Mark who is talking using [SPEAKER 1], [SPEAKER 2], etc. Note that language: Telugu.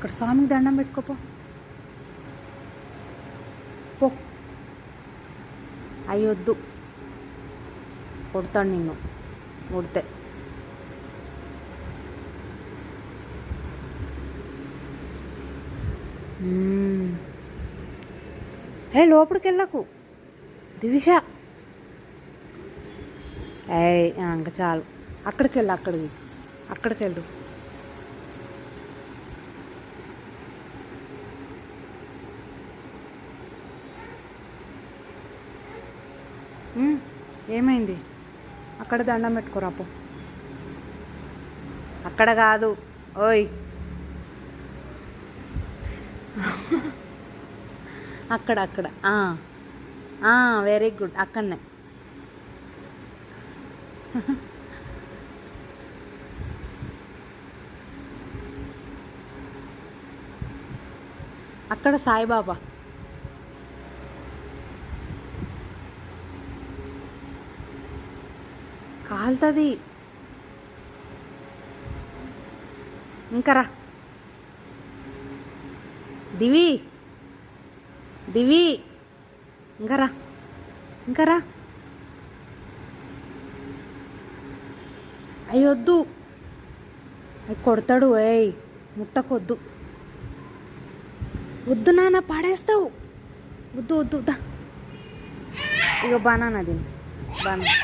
[SPEAKER 1] అక్కడ స్వామికి దండం పెట్టుకోపో పో. అయ్యొద్దు, కొడతాడు నిన్ను కొడితే. ఏ లోపలికి వెళ్ళకు దివిష. ఏ ఇంకా చాలు, అక్కడికి వెళ్ళు, అక్కడికి వెళ్ళు. ఏమైంది? అక్కడ దండం పెట్టుకోరాపో. అక్కడ కాదు, ఓయ్ అక్కడ అక్కడ. వెరీ గుడ్, అక్కడనే. అక్కడ సాయిబాబా. కాలుతుంది. ఇంకరా దివి, దివి, ఇంకరా, ఇంకరా. అయ్యొద్దు, అవి కొడతాడు. ముట్టకొద్దు, వద్దు నాన్న, పాడేస్తావు. వద్దు వద్దు దా. ఇక బనానా తిను, బనానా.